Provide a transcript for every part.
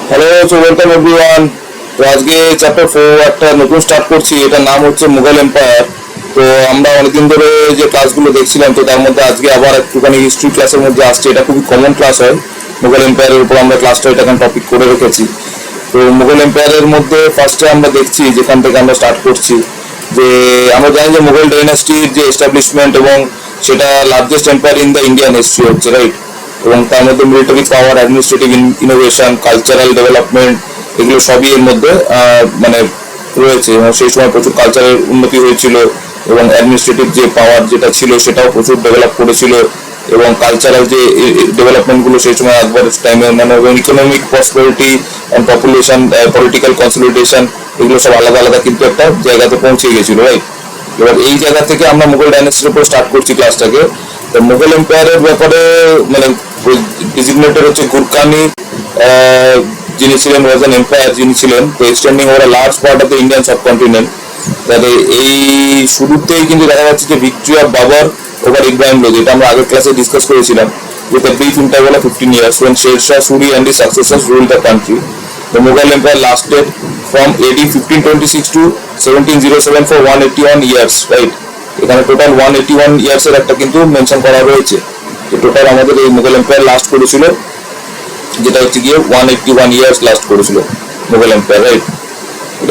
Hello, so welcome everyone. তো আজকে chapter 4 একটা নতুন স্টার্ট করছি, এটার নাম হচ্ছে মুঘল এম্পায়ার। তো আমরা অনেকদিন ধরে যে ক্লাসগুলো দেখছিলাম, তো তার মধ্যে আজকে আবার একটুখানি হিস্ট্রি ক্লাসের মধ্যে আসছে। এটা খুবই কমন ক্লাস হয়, মুঘল এম্পায়ারের উপর আমরা ক্লাসটা এটা এখন টপিক করে রেখেছি। তো মুঘল এম্পায়ারের মধ্যে ফার্স্টে আমরা দেখছি, যেখান থেকে আমরা স্টার্ট করছি, যে আমরা জানি যে মুঘল ডাইনাস্টির যে এস্টাবলিশমেন্ট এবং সেটা largest empire in the Indian history হচ্ছে, রাইট। এবং তার মধ্যে মিলিটারি পাওয়ার, অ্যাডমিনিস্ট্রেটিভ ইনোভেশন, কালচারাল ডেভেলপমেন্ট, এগুলো সবই এর মধ্যে মানে রয়েছে। এবং সেই সময় প্রচুর কালচারের উন্নতি হয়েছিল এবং অ্যাডমিনিস্ট্রেটিভ যে পাওয়ার যেটা ছিল সেটাও প্রচুর ডেভেলপ করেছিল। এবং কালচারাল যে ডেভেলপমেন্টগুলো সেই সময় আকবর টাইমে মানে economic prosperity and population, political consolidation, এগুলো সব আলাদা আলাদা কিন্তু একটা জায়গাতে পৌঁছে গেছিল, রাইট। এবার এই জায়গা থেকে আমরা মুঘল ডাইনাস্টির উপর স্টার্ট করছি ক্লাসটাকে। তো মুঘল এম্পায়ারের ব্যাপারে মানে ডিজিগনেটেড হচ্ছে গুরকানি, যিনি ছিলেন ওয়াজ অ্যান এম্পায়ার, যিনি ছিলেন তো extending over a large part of the Indian subcontinent. তাহলে এই শুরুতেই কিন্তু দেখা যাচ্ছে যে victory of Babur over Ibrahim Lodi, এটা আমরা আগের ক্লাসে ডিসকাস করেছিলাম, with a brief interval of 15 years when Sher Shah Suri and his successors ruled the country. The Mughal Empire lasted from AD 1526 to 1707 for 181 years, right? এখানে টোটাল 181 ইয়ার্স এর একটা কিন্তু mention করা রয়েছে। তো টোটাল আমাদের এই মুঘল এম্পায়ার লাস্ট করেছিল, যেটা হচ্ছে গিয়ে 181 ইয়ার্স লাস্ট করেছিল মুঘল এম্পায়ার, রাইট।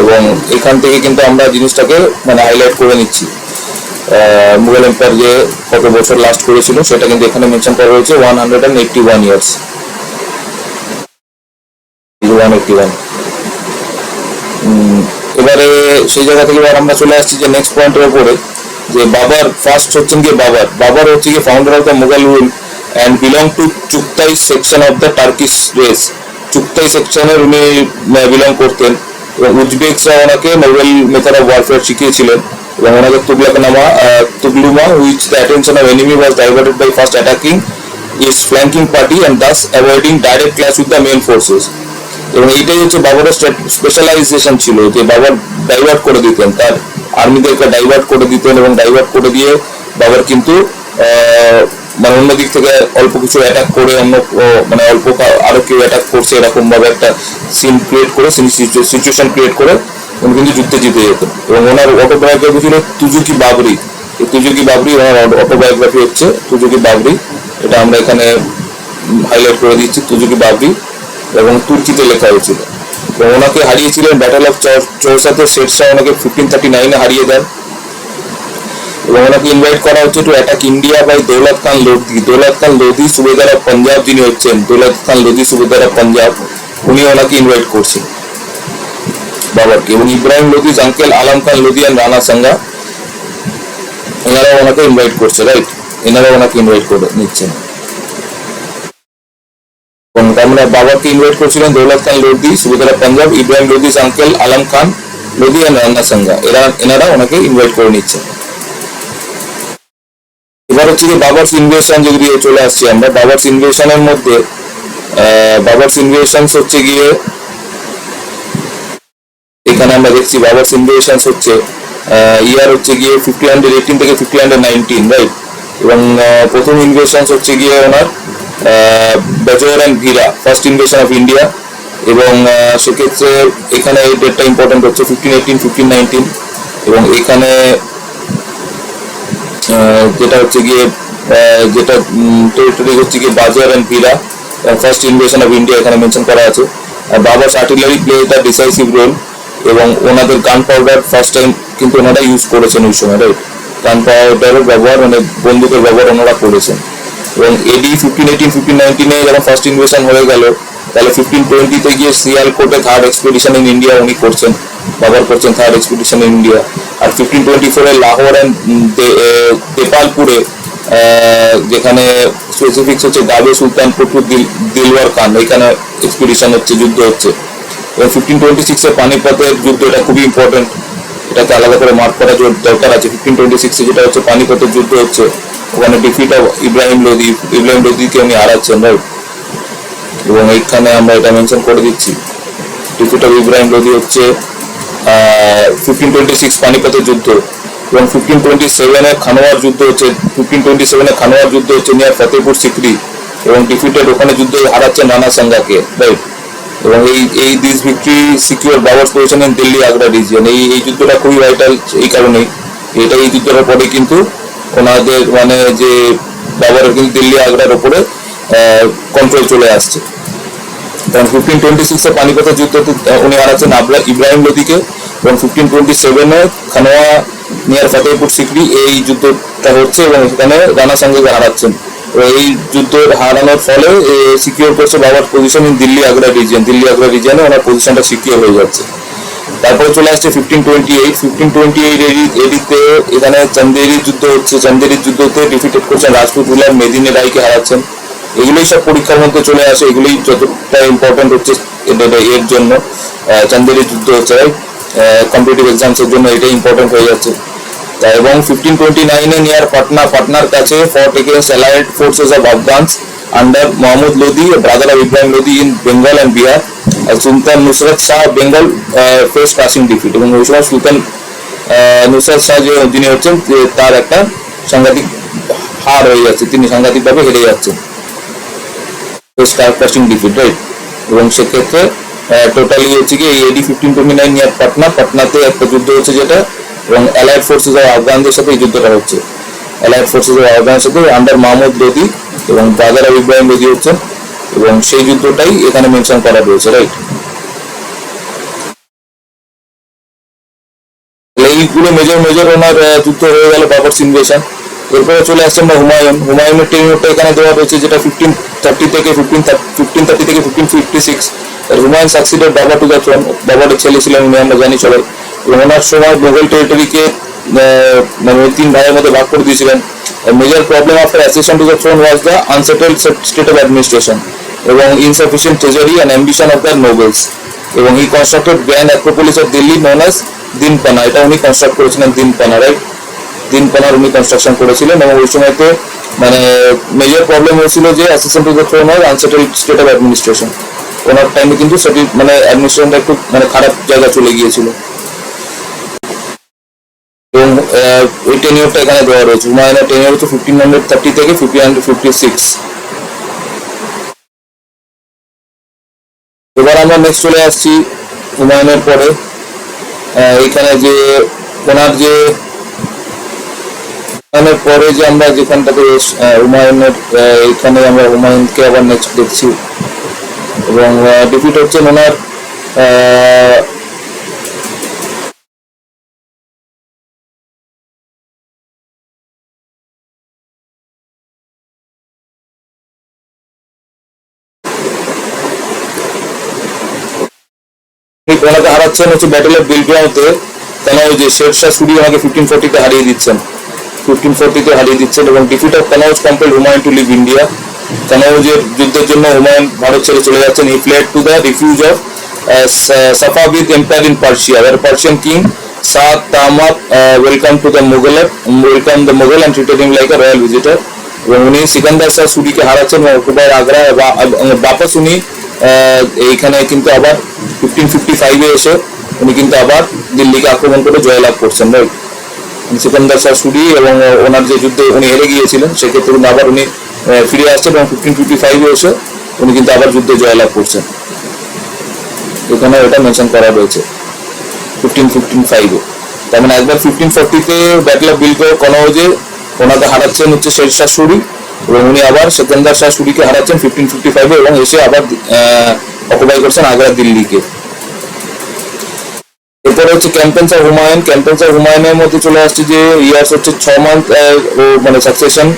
এবং এখান থেকে কিন্তু আমরা জিনিসটাকে মানে হাইলাইট করে নিচ্ছি, মুঘল এম্পায়ার যে কত বছর লাস্ট করেছিল সেটা কিন্তু এখানে মেনশন করা হয়েছে 181 ইয়ার্স, 181। এবারে সেই জায়গা থেকে এবার আমরা চলে আসছি যে নেক্সট পয়েন্টের উপরে, যে বাবর ফার্স্ট হচ্ছেন গিয়ে বাবর হচ্ছে গিয়ে founder of the Mughal rule and belong to Chagatai section of the Turkish race. Chagatai সেকশনের উনি বিলং করতেন এবং উজবেকরা ওনাকে নোবেল মেথড অফ ওয়ারফেয়ার শিখিয়েছিলেন। এবং ওনাকে তুগলুমা which the attention of enemy was diverted by first attacking its flanking party and thus avoiding direct clash with the main forces. এবং এইটাই হচ্ছে বাবরের স্পেশালাইজেশন ছিল, যে বাবর ডাইভার্ট করে দিতেন, তার আর্মিদেরকে ডাইভার্ট করে দিতেন এবং ডাইভার্ট করে দিয়ে বাবর কিন্তু মানে অন্য দিক থেকে অল্প কিছু অ্যাটাক করে অন্য মানে অল্প আরো কেউ অ্যাটাক করছে এরকম ভাবে একটা সিন ক্রিয়েট করে, সিচুয়েশন ক্রিয়েট করে উনি কিন্তু যুদ্ধে জিতে যেতেন। এবং ওনার অটোবায়োগ্রাফি ছিল তুজুকি বাবরি। এই তুজুকি বাবরি ওনার অটোবায়োগ্রাফি হচ্ছে তুজুকি বাবরি, এটা আমরা এখানে হাইলাইট করে দিচ্ছি, তুজুকি বাবরি, এবং তুর্কিতে লেখা হয়েছিল। এবং ওনাকে হারিয়েছিলেন ব্যাটল অফ চৌসাতে, শের শাহ ওনাকে 1539-এ হারিয়ে দেন। এবং ওনাকে ইনভাইট করা হচ্ছে to attack India by Daulat Khan Lodi. Daulat Khan Lodi subedar of Punjab যিনি হচ্ছেন, দৌলত খান লোধি সুবেদার অফ পাঞ্জাব, উনি ওনাকে ইনভাইট করছেন বাবরকে। এবং ইব্রাহিম লোধির আঙ্কেল আলম খান লোধি এন্ড রানা সাঙ্গা, এনারা ওনাকে ইনভাইট করছে, রাইট। এনারা ওনাকে ইনভাইট করে নিচ্ছেন। আমরা বাবরকে ইনভাইট করছিলেন দৌলত খান লোধি সুবেদার অফ পাঞ্জাব, ইব্রাহিম লোধির আঙ্কেল আলম খান লোধি এন্ড রানা সাঙ্গা, এনারা ওনাকে ইনভাইট করে নিচ্ছেন। এবার হচ্ছে যে বাবরস ইনভেশন যদি চলে আসছি আমরা, বাবরস ইনভেশনের মধ্যে বাবরস ইনভেশনস হচ্ছে গিয়ে এখানে আমরা দেখছি বাবরস ইনভেশনস হচ্ছে ইয়ার হচ্ছে গিয়ে 1518 থেকে 1519, রাইট। এবং প্রথম ইনভেশনস হচ্ছে গিয়ে ওনার Bajaur and Bhera, first invasion of India. এবং সেক্ষেত্রে এখানে এই ডেটটা ইম্পর্টেন্ট হচ্ছে 1518, 1519। এবং এখানে যেটা হচ্ছে গিয়ে যেটা টেরিটরি হচ্ছে গিয়ে Bajaur and Bhera, first invasion of India এখানে মেনশন করা আছে। Babur's artillery play the decisive role, এবং ওনাদের গান পাউডার ফার্স্ট টাইম কিন্তু ওনারা ইউজ করেছেন ওই সময়, রাইট। গান পাউডারের ব্যবহার মানে বন্দুকের ব্যবহার ওনারা করেছেন। এবং এডি 1518, 1519-এ যখন ফার্স্ট ইনভেশন হয়ে গেল, তাহলে 1520-তে গিয়ে সিয়ালকোটে থার্ড এক্সপিডিশন ইন ইন্ডিয়া উনি করছেন, বাবর করছেন থার্ড এক্সপিডিশন ইন ইন্ডিয়া। আর 1524-এ লাহোর অ্যান্ড দেপালপুরে, যেখানে স্পেসিফিক্স হচ্ছে গাবে সুলতানপুর টু দিলওয়ার খান, এখানে এক্সপিডিশন হচ্ছে, যুদ্ধ হচ্ছে। এবং 1526-এ পানিপথের যুদ্ধ, এটা খুবই ইম্পর্টেন্ট, এটাকে আলাদা করে মার্ক করা দরকার আছে। 1526-এ যেটা হচ্ছে পানিপথের যুদ্ধ হচ্ছে, ওখানে ডিফিট অফ ইব্রাহিম লোধিকে উনি হারাচ্ছেন, রাইট। এবং এইখানে আমরা এটা মেনশন করে দিচ্ছি, ডিফিট অফ ইব্রাহিম লোধি হচ্ছে 1526 পানিপথের যুদ্ধ। এবং 1527-এ খানোয়ার যুদ্ধ হচ্ছে, 1527-এ খানোয়ার যুদ্ধ হচ্ছে নিয়ার ফতেহপুর সিকরি, এবং ডিফিটেড ওখানে যুদ্ধে হারাচ্ছেন রানা সাঙ্গাকে, রাইট। এবং এই this victory secure Babur's position in Delhi Agra region. এই যুদ্ধটা খুবই ভাইটাল এই কারণেই, এই যুদ্ধটার পরে কিন্তু ওনাদের মানে যে বাবরের কিন্তু দিল্লি আগ্রার উপরে কন্ট্রোল চলে আসছে। কারণ 1526 পানিপথের যুদ্ধতে উনি হারাচ্ছেন ইব্রাহিম লোদিকে, এবং 1527 খানোয়া নিয়ার ফতেহপুর সিকরি এই যুদ্ধটা হচ্ছে এবং সেখানে রানা সাঙ্গাকে হারাচ্ছেন। এই যুদ্ধ হারানোর ফলে সিকিউর করছে বাবার পজিশন ইন দিল্লি আগ্রা রিজিয়নে ওনার পজিশনটা সিকিউর হয়ে যাচ্ছে। তারপরে চলে আসছে 1528 এডিতে এখানে চান্দেরির যুদ্ধ হচ্ছে। চান্দেরির যুদ্ধতে ডিফিটেড করছেন রাজপুত রুলার মেদিনী রায়কে হারাচ্ছেন। এগুলোই সব পরীক্ষার মধ্যে চলে আসে, এগুলোই যতটা ইম্পর্টেন্ট হচ্ছে এর জন্য। চান্দেরির যুদ্ধ হচ্ছে কম্পিটিটিভ এক্সামস এর জন্য এটাই ইম্পর্টেন্ট হয়ে যাচ্ছে। এবং 1529 নিয়ার পাটনার কাছে ফট against allied forces of আফগানস under Mohammad Lodi, brother of Ibrahim Lodi in Bengal and Bihar. Sultan Nusrat Shah Bengal face crushing defeat, এবং ওই সময় সুলতান নুসরত শাহ যিনি হচ্ছেন তার একটা সাংঘাতিক হার হয়ে যাচ্ছে, তিনি সাংঘাতিকভাবে হেরে যাচ্ছেন, ফেস ক্রাশিং ডিফিট, রাইট। এবং সেক্ষেত্রে টোটালি হচ্ছে কি এই এডি 1529 নিয়ার পাটনাতে একটা যুদ্ধ হচ্ছে যেটা, এবং অ্যালাইড ফোর্সেস অফ আফগানদের সাথে এই যুদ্ধটা হচ্ছে। অ্যালাইড ফোর্সেস অফ আফগানের সাথে আন্ডার মাহমুদ লোদি এবং ব্রাদার অফ ইব্রাহিম লোদি হচ্ছেন, এবং সেই যুদ্ধটাই এখানে মেনশন করা রয়েছে, রাইট। এইগুলো মেজর ওনার যুদ্ধ হয়ে গেল বাবরস ইনভেশন। এরপরে চলে আসছে আমরা হুমায়ুনের টেনিউরটা এখানে দেওয়া রয়েছে, যেটা 1530 থেকে 1556। হুমায়ুন সাকসিডেড বাবা টু দ্য থ্রোন, বাবারের ছেলে ছিলেন উনি, আমরা জানি সবাই। এবং ওনার সময় মোগল টেরিটরিকে মানে 3 ভাইয়ের মধ্যে ভাগ করে দিয়েছিলেন। Major problem after accession to the throne was the unsettled state of administration এবং insufficient treasury and ambition of the nobles. এবং he constructed grand acropolis of Delhi known as Dinpanah, এটা উনি কনস্ট্রাক্ট করেছিলেন, দিনপানা, রাইট। দিনপানার উনি কনস্ট্রাকশন করেছিলেন। এবং ওই সময়তে মানে মেজর প্রবলেম হয়েছিল যে accession to the throne was unsettled state of administration. ওনার টাইমে কিন্তু সেটি মানে অ্যাডমিনিস্ট্রেশনটা একটু মানে খারাপ জায়গা চলে গিয়েছিল। এবং ওই টেনিওরটা এখানে দেওয়া রয়েছে। হুমায়ুনের টেনিওর হচ্ছে 1530 থেকে 1556। এবার আমরা নেক্সট চলে আসছি হুমায়ুনের পরে এখানে যে ওনার যে পরে যে আমরা যেখানটাতে হুমায়ুনের এখানে আমরা হুমায়ুনকে আবার নেক্সট দেখছি। এবং ডিফিট হচ্ছেন ওনার ওনাকে হারাচ্ছেন হচ্ছে ব্যাটেল অফ বিলগ্রামতে, কেন ওই যে শেরশাহ সুরি ওনাকে 1540-তে হারিয়ে দিচ্ছেন, এবং defeat of Kannauj compelled Humayun to leave India. কানৌজের যুদ্ধের জন্য হুমায়ুন ভারত ছেড়ে চলে যাচ্ছেন। He fled to the refuge of Safavid empire in Persia, where Persian king Shah Tahmasp welcome the Mughal and treated him like a royal visitor. এবং উনি সিকান্দার শাহ সুরিকে হারাচ্ছেন এবং অক্টোবর আগ্রা বাপস উনি এইখানে কিন্তু আবার 1555-এ এসে উনি কিন্তু আবার দিল্লিকে আক্রমণ করে জয়লাভ করছেন, রাইট। সিকান্দার শাহ সুরি এবং ওনার যে যুদ্ধে উনি হেরে গিয়েছিলেন সেক্ষেত্রে কিন্তু আবার উনি ফিরে আসছেন এবং 1555-এ এসে উনি কিন্তু আবার যুদ্ধে জয়লাভ করছেন। এখানে এটা মেনশন করা রয়েছে 1555-এ। তার মানে একবার 1540-তে ব্যাটল অফ বিলগ্রাম কনৌজে ওনাকে হারাচ্ছেন হচ্ছে শেরশাহ সুরি, এবং উনি আবার সিকান্দার শাহ সুরিকে হারাচ্ছেন 1555-এ এবং এসে আবার অকুপাই করছেন আগ্রা দিল্লিকে। এরপরে হচ্ছে ক্যাম্পেন্স অফ হুমায়ুনের মধ্যে চলে আসছে যে ইয়ার্স হচ্ছে 6 মান্থ মানে সাকসেশন,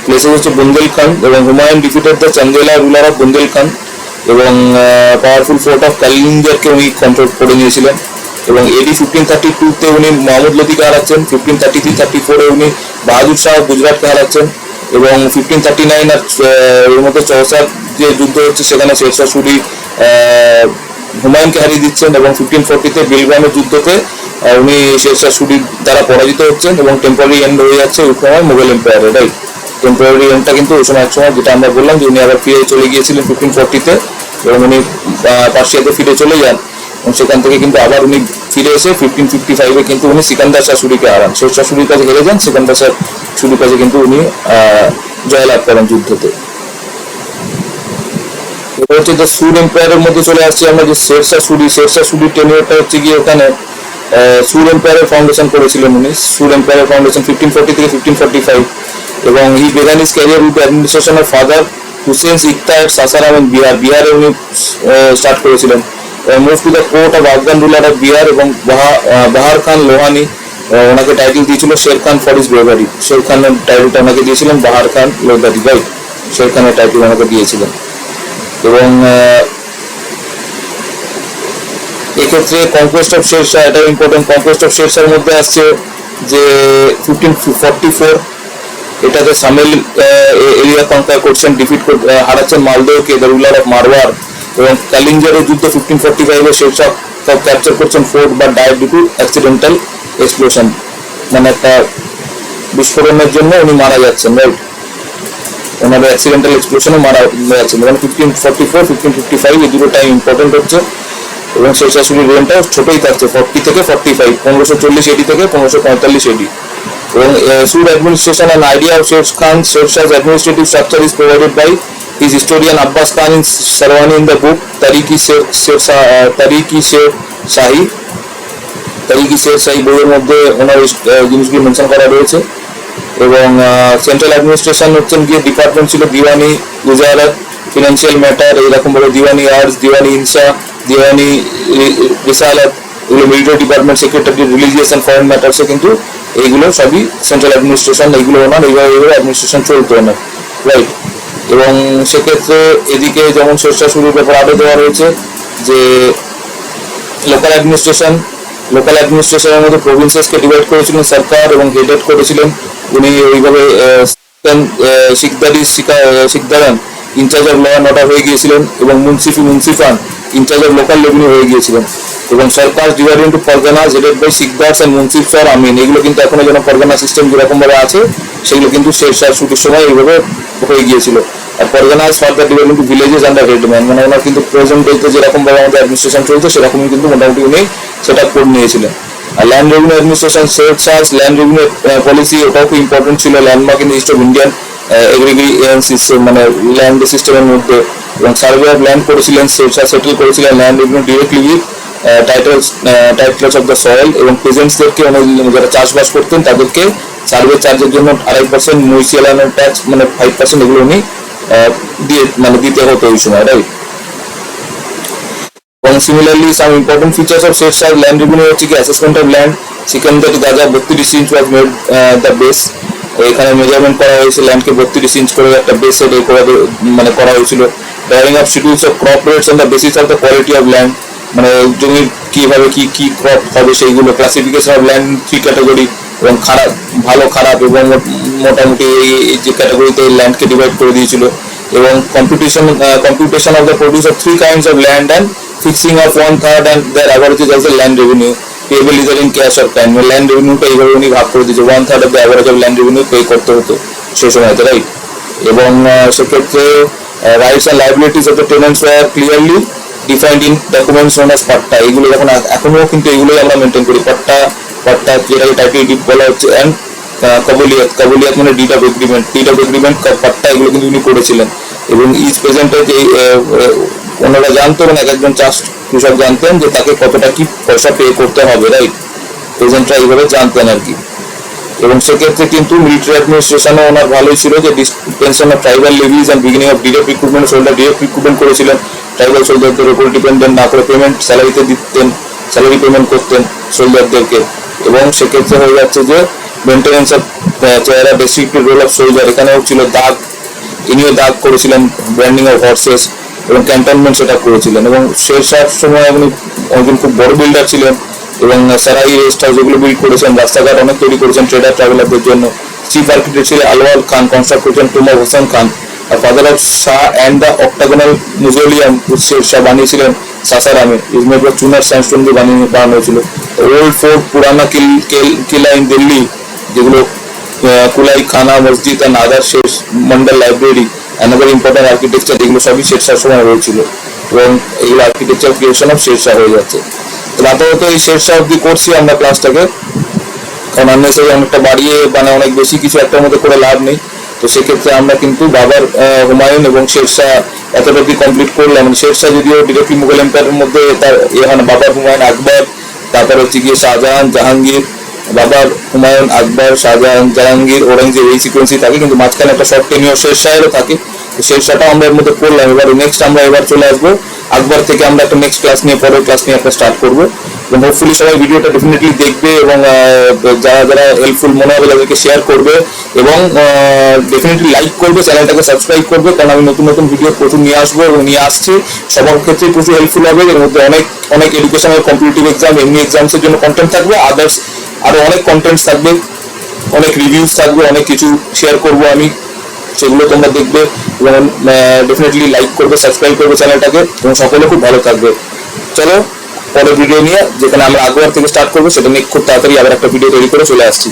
প্লেসেস হচ্ছে বুন্দেলখন্ড। এবং Humayun defeated the Chandela ruler of Bundelkhand এবং পাওয়ারফুল ফোর্ট অফ কালিঞ্জারকে উনি কন্ট্রোল করে নিয়েছিলেন। এবং এডি 1532-তে উনি মোহাম্মদ লোদিকে হারাচ্ছেন। 1533-34-এ উনি বাহাদুর শাহ গুজরাটকে হারাচ্ছেন। এবং 1539 আর এর মধ্যে চৌসার যে যুদ্ধ হচ্ছে সেখানে শেরশাহ সুরি হুমায়ুনকে হারিয়ে দিচ্ছেন। এবং 1540-তে বিলগ্রামের যুদ্ধতে উনি শেরশাহ সুরির দ্বারা পরাজিত হচ্ছেন এবং টেম্পোরারি এন্ড হয়ে যাচ্ছে ওই সময় মুঘল এম্পায়ারে, রাইট। টেম্পোরারি এন্ডটা কিন্তু ওই সময় একসময় যেটা আমরা বললাম যে উনি আবার ফিরে চলে গিয়েছিলেন 1540-তে এবং উনি পার্সিয়াতে ফিরে চলে যান এবং সেখান থেকে কিন্তু আবার উনি ফিরে এসে 1555-এ কিন্তু উনি সিকান্দার শাহ সুরিকে হারান। শেরশাহ সুরির কাছে হেরে যান, সিকান্দার শাহ সুরির কাছে কিন্তু উনি জয়লাভ করেন যুদ্ধতে। এটা হচ্ছে যে সুর এম্পায়ারের মধ্যে চলে আসছে আমরা, যে শেরশাহ সুরি টেনিওরটা হচ্ছে গিয়ে ওখানে সুর এম্পায়ারের ফাউন্ডেশন করেছিলেন উনি। সুর এম্পায়ারের ফাউন্ডেশন 1540 থেকে 1545, এবং he began his career with administration of father Hussain iqta at Sasaram in বিহারে উনি স্টার্ট করেছিলেন। Move to the court of Afghan ruler of Bihar, এবং বাহার খান লোহানি ওনাকে টাইটেল দিয়েছিল Sher Khan for his bravery. Sher খানের টাইটেলটা ওনাকে দিয়েছিলেন বাহার খান লোহানি, রাইট, শের খানের টাইটেল ওনাকে দিয়েছিলেন। এবং এক্ষেত্রে কনকোয়েস্ট অফ শেরশাহ, এটা ইম্পর্টেন্ট। কনকোয়েস্ট অফ শেরশাহের মধ্যে আসছে যে 1544, এটাতে সামেল এরিয়া কনকার করছেন, হারাচ্ছেন মালদেওকে, দ্য রুলার অফ মারওয়ার। এবং কালিঞ্জারের যুদ্ধ 1545 শেরশাহ ক্যাপচার করছেন ফোর্ট, বা died due to accidental explosion, মানে একটা বিস্ফোরণের জন্য উনি মারা যাচ্ছেন, রাইট, ওনার অ্যাক্সিডেন্টাল এক্সপ্লোশনে মারা যাচ্ছেন। এবং 1544 1555 এই দুটো টাইম ইম্পর্টেন্ট হচ্ছে। এবং শেরশাহ সুরির রেঞ্জটা ছোটই থাকছে, 40 থেকে 45, 1540 এডি থেকে 1545 এডি। এবং Sur administration and idea of শেরশাহ's administrative structure is provided by his historian Abbas Khan in Sarwani in the book তারিকি শের শাহী বইয়ের মধ্যে ওনার জিনিসগুলো মেনশন করা রয়েছে। এবং সেন্ট্রাল অ্যাডমিনিস্ট্রেশন হচ্ছেন গিয়ে ডিপার্টমেন্ট ছিল দিওয়ানি উজারাত, ফিনান্সিয়াল ম্যাটার, এইরকম ভাবে দিওয়ানি আর্টস, দিওয়ানি ইনসা, দিওয়ানি রিসালাত, এগুলো military department, secretary religious and foreign ম্যাটার্সে কিন্তু এইগুলো সবই সেন্ট্রাল অ্যাডমিনিস্ট্রেশন, এইগুলো ওনার এইভাবে অ্যাডমিনিস্ট্রেশন চলতো ওনার, রাইট। এবং সেক্ষেত্রে এদিকে যেমন শেরশাহ সুরির ব্যাপার আরও দেওয়া রয়েছে যে লোকাল অ্যাডমিনিস্ট্রেশনের মধ্যে প্রভিন্সেসকে ডিভাইড করেছিলেন সরকার, এবং হেডেড করেছিলেন উনি ওইভাবে শিকদারান in charge of law and order হয়ে গিয়েছিলেন, এবং মুন্সিফান ইনচার্জ অফ লোকাল রেভিনিউ হয়ে গিয়েছিলেন। এবং sarkar divide into parganas headed by shiqdars and munsifs or amin, এগুলো কিন্তু এখনো যেন পরগানা সিস্টেম যেরকম ভাবে আছে সেগুলো কিন্তু শেরশাহ সুরির সময় এইভাবে হয়ে গিয়েছিল। আর parganas further divide into villages under headman, মানে ওনার কিন্তু প্রেজেন্ট ডেতে যেরকম ভাবে আমাদের অ্যাডমিনিস্ট্রেশন চলছে সেরকমই কিন্তু মোটামুটি উনি সেটা করে নিয়েছিলেন। আর land revenue administration, শেরশাহ's land revenue policy, ওটাও খুব ইম্পর্টেন্ট ছিল, landmark in east of Indian aggregation system, মানে ল্যান্ড সিস্টেমের মধ্যে। এবং সার্ভে অফ ল্যান্ড করেছিলেন শেরশাহ, সেটেল করেছিলেন land revenue directly with titles of the soil, এবং পেজেন্টসদেরকে যারা চাষবাস করতেন তাদেরকে সার্ভে চার্জের জন্য 2.5% মিউনিসিপ্যাল ট্যাক্স, মানে 5% এগুলো উনি দিতে হতো ওই সময়, রাইট। এবং similarly some important features of Sher Shah land revenue হচ্ছে কি assessment of land, সিকান্দারি Gaza 32 inch was made the base, এখানে মেজারমেন্ট করা হয়েছে ল্যান্ডকে 32 ইঞ্চ করে একটা বেস মানে করা হয়েছিল। Drawing of schedules of crop rates on the basis of the quality of land, মানে জমির কিভাবে কি ক্রপ হবে সেইগুলো, ক্লাসিফিকেশন অফ ল্যান্ড 3 ক্যাটাগরি, এবং খারাপ, ভালো, খারাপ, এবং মোটামুটি এই যে ক্যাটাগরিতে ল্যান্ডকে ডিভাইড করে দিয়েছিল। এবং computation of the produce of 3 kinds of land and fixing of 1/3 and their average of the land revenue payable either in cash or kind, land রেভিনিউটা এইভাবে উনি ভাগ করে দিয়েছে, 1/3 of the average of land revenue pay করতে হতো সেই সময়তে, রাইট। এবং সেক্ষেত্রে rights and liabilities of the tenants were clearly defined in documents known as patta, এগুলো যখন এখনো কিন্তু এগুলোই আমরা মেনটেন করি, পাট্টা যেটাকে টাইটেল ডিড বলা হচ্ছে, অ্যান্ড কাবুলিয়াত মানে ডিড অফ এগ্রিমেন্ট পাট্টা, এগুলো কিন্তু উনি করেছিলেন। এবং ইজ প্রেজেন্টে যে ওনারা জানতো, মানে একজন কৃষক জানতেন যে তাকে কতটা কি পয়সা পে করতে হবে, রাইট, প্রেজেন্টরা এইভাবে জানতেন আর কি। এবং সেক্ষেত্রে কিন্তু মিলিটারি অ্যাডমিনিস্ট্রেশনও ওনার ভালোই ছিল, যে dispensation of tribal levies and beginning of direct recruitment, soldier direct recruitment করেছিলেন, ট্রাইবাল সোলজারদের উপর ডিপেন্ডেন্ট না করে পেমেন্ট স্যালারিতে দিতেন, স্যালারি পেমেন্ট করতেন সোলজারদেরকে। এবং সেক্ষেত্রে হয়ে যাচ্ছে যে মেনটেন্যান্স অফ চেহারা, ডেসক্রিপটিভ রোল অফ সোলজার, এখানেও ছিল দাগ, ইনিও দাগ করেছিলেন, ব্র্যান্ডিং অফ হর্সেস, এবং ক্যান্টনমেন্ট সেটা করেছিলেন। এবং শেরশাহর সময় উনি একজন খুব বড় বিল্ডার ছিলেন, এবং সারাই রেস্ট হাউস এগুলো বিল্ড করেছেন, রাস্তাঘাট অনেক তৈরি করেছেন ট্রেডার ট্রাভেলারদের জন্য। চিফ আর্কিটেক্ট ছিলেন আলওয়াল খান, কনস্ট্রাক্ট করেছেন টুম অফ হোসেন খান। আর father of Shah and the octagonal museum Sher Shah বানিয়েছিলেন সাসারামে, ইজমের পর চুনার স্যান্ডস্টোন দিয়ে বানানো হয়েছিল। ওল্ড ফোর্ট, পুরানা কিলা ইন দিল্লি, যেগুলো কুলাই খানা মসজিদ অ্যান্ড আদার শেষ Mondal library, another important architecture, এগুলো সবই শেরশাহর সময় হয়েছিল। এবং এগুলো আর্কিটেকচার ক্রিয়েশন অফ শেরশাহ হয়ে যাচ্ছে। তো আপাতত এই শেরশাহ অব্দি করছি আমরা ক্লাসটাকে, কারণ আননেসারি অনেকটা বাড়িয়ে মানে অনেক বেশি কিছু একটার মধ্যে করে লাভ নেই। তো তো সেক্ষেত্রে আমরা কিন্তু বাবার হুমায়ুন এবং শেরশাহ এতটা অব্দি কমপ্লিট করলাম। শেরশাহ যদিও ডিরেক্টলি মুঘল এম্পায়ারের মধ্যে তার এখানে বাবার হুমায়ুন আকবর, তারপর হচ্ছে গিয়ে শাহজাহান জাহাঙ্গীর, বাবার হুমায়ুন আকবর শাহজাহান জাহাঙ্গীর ঔরঙ্গজেব এই সিকোয়েন্সই থাকে, কিন্তু মাঝখানে একটা শর্ট টেনিওর শেরশাহেরও থাকে। শেরশাহটাও আমরা এর মধ্যে পড়লাম। এবার নেক্সট আমরা এবার চলে আসবো আকবর থেকে, আমরা একটা নেক্সট ক্লাস নিয়ে পরের ক্লাস নিয়ে একটা স্টার্ট করবো। এবং হোপফুলি সবাই ভিডিওটা ডেফিনেটলি দেখবে এবং যারা যারা হেল্পফুল মনে হবে তাদেরকে শেয়ার করবে এবং ডেফিনেটলি লাইক করবে, চ্যানেলটাকে সাবস্ক্রাইব করবে, কারণ আমি নতুন নতুন ভিডিও প্রচুর নিয়ে আসবো এবং নিয়ে আসছি। সবার ক্ষেত্রেই প্রচুর হেল্পফুল হবে। এর মধ্যে অনেক অনেক এডুকেশনাল কম্পিটিটিভ এক্সাম, এমনি এক্সামসের জন্য কন্টেন্ট থাকবে, আদার্স আরো অনেক কন্টেন্টস থাকবে, অনেক রিভিউজ থাকবে, অনেক কিছু শেয়ার করবো আমি, সেগুলো তোমরা দেখবে এবং ডেফিনেটলি লাইক করবে, সাবস্ক্রাইব করবে চ্যানেলটাকে এবং সকলে খুব ভালো থাকবে। চলো পরের ভিডিও নিয়ে, যেখানে আমরা আকবর থেকে স্টার্ট করবো, সেটা নিয়ে খুব তাড়াতাড়ি আবার একটা ভিডিও তৈরি করে চলে আসছি।